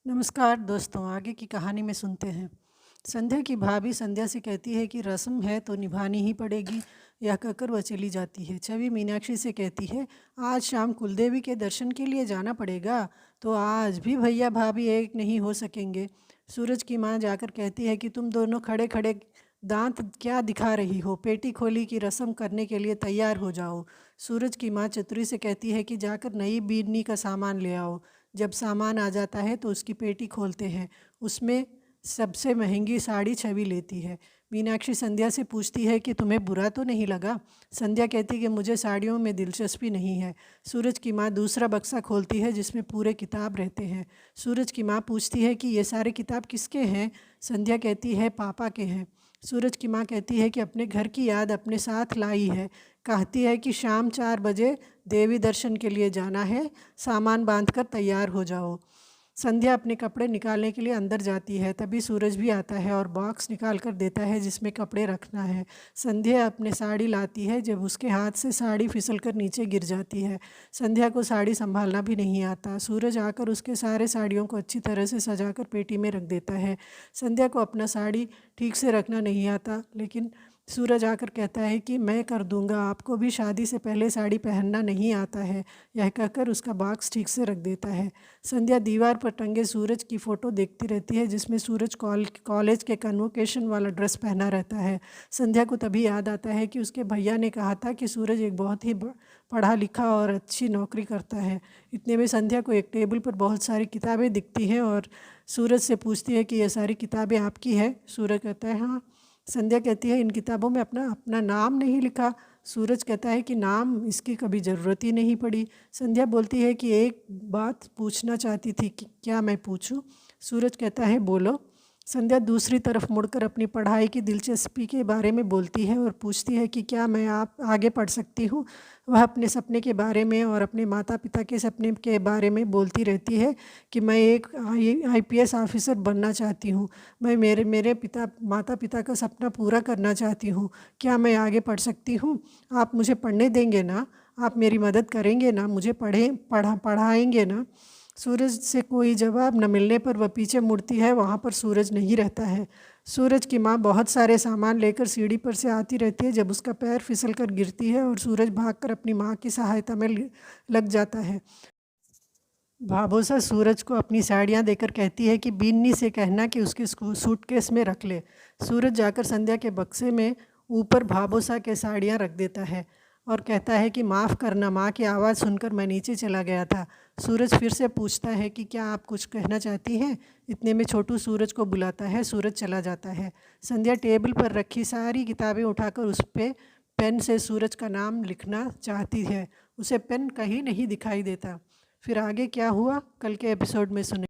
नमस्कार दोस्तों, आगे की कहानी में सुनते हैं। संध्या की भाभी संध्या से कहती है कि रस्म है तो निभानी ही पड़ेगी। यह कहकर वह चली जाती है। छवि मीनाक्षी से कहती है, आज शाम कुलदेवी के दर्शन के लिए जाना पड़ेगा। तो आज भी भैया भाभी एक नहीं हो सकेंगे। सूरज की माँ जाकर कहती है कि तुम दोनों खड़े खड़े दांत क्या दिखा रही हो, पेटी खोली की रस्म करने के लिए तैयार हो जाओ। सूरज की माँ चतुरी से कहती है कि जाकर नई बीरनी का सामान ले आओ। जब सामान आ जाता है तो उसकी पेटी खोलते हैं। उसमें सबसे महंगी साड़ी छवि लेती है। मीनाक्षी संध्या से पूछती है कि तुम्हें बुरा तो नहीं लगा। संध्या कहती है कि मुझे साड़ियों में दिलचस्पी नहीं है। सूरज की माँ दूसरा बक्सा खोलती है जिसमें पूरे किताब रहते हैं। सूरज की माँ पूछती है कि ये सारे किताब किसके हैं। संध्या कहती है पापा के हैं। सूरज की माँ कहती है कि अपने घर की याद अपने साथ लाई है। कहती है कि शाम 4 बजे देवी दर्शन के लिए जाना है, सामान बांधकर तैयार हो जाओ। संध्या अपने कपड़े निकालने के लिए अंदर जाती है। तभी सूरज भी आता है और बॉक्स निकाल कर देता है जिसमें कपड़े रखना है। संध्या अपने साड़ी लाती है। जब उसके हाथ से साड़ी फिसल कर नीचे गिर जाती है। संध्या को साड़ी संभालना भी नहीं आता। सूरज आकर उसके सारे साड़ियों को अच्छी तरह से सजाकर पेटी में रख देता है। संध्या को अपना साड़ी ठीक से रखना नहीं आता, लेकिन सूरज आकर कहता है कि मैं कर दूंगा, आपको भी शादी से पहले साड़ी पहनना नहीं आता है। यह कहकर उसका बॉक्स ठीक से रख देता है। संध्या दीवार पर टंगे सूरज की फ़ोटो देखती रहती है जिसमें सूरज कॉलेज के कन्वोकेशन वाला ड्रेस पहना रहता है। संध्या को तभी याद आता है कि उसके भैया ने कहा था कि सूरज एक बहुत ही पढ़ा लिखा और अच्छी नौकरी करता है। इतने में संध्या को एक टेबल पर बहुत सारी किताबें दिखती हैं और सूरज से पूछती है कि ये सारी किताबें आपकी है। सूरज कहता है हाँ। संध्या कहती है इन किताबों में अपना अपना नाम नहीं लिखा। सूरज कहता है कि नाम इसकी कभी ज़रूरत ही नहीं पड़ी। संध्या बोलती है कि एक बात पूछना चाहती थी, कि क्या मैं पूछूं। सूरज कहता है बोलो। संध्या दूसरी तरफ मुड़कर अपनी पढ़ाई की दिलचस्पी के बारे में बोलती है और पूछती है कि क्या मैं आप आगे पढ़ सकती हूँ। वह अपने सपने के बारे में और अपने माता पिता के सपने के बारे में बोलती रहती है कि मैं एक IPS ऑफिसर बनना चाहती हूँ। मैं मेरे माता पिता का सपना पूरा करना चाहती हूँ। क्या मैं आगे पढ़ सकती हूँ? आप मुझे पढ़ने देंगे ना? आप मेरी मदद करेंगे ना? मुझे पढ़ाएंगे ना? सूरज से कोई जवाब न मिलने पर वह पीछे मुड़ती है। वहाँ पर सूरज नहीं रहता है। सूरज की माँ बहुत सारे सामान लेकर सीढ़ी पर से आती रहती है। जब उसका पैर फिसल कर गिरती है और सूरज भागकर अपनी माँ की सहायता में लग जाता है। भाभोसा सूरज को अपनी साड़ियाँ देकर कहती है कि बीन्नी से कहना कि उसके सूटकेस में रख ले। सूरज जाकर संध्या के बक्से में ऊपर भाभोसा के साड़ियाँ रख देता है और कहता है कि माफ़ करना, माँ की आवाज़ सुनकर मैं नीचे चला गया था। सूरज फिर से पूछता है कि क्या आप कुछ कहना चाहती हैं। इतने में छोटू सूरज को बुलाता है। सूरज चला जाता है। संध्या टेबल पर रखी सारी किताबें उठाकर उस पर पेन से सूरज का नाम लिखना चाहती है। उसे पेन कहीं नहीं दिखाई देता। फिर आगे क्या हुआ कल के एपिसोड में सुने।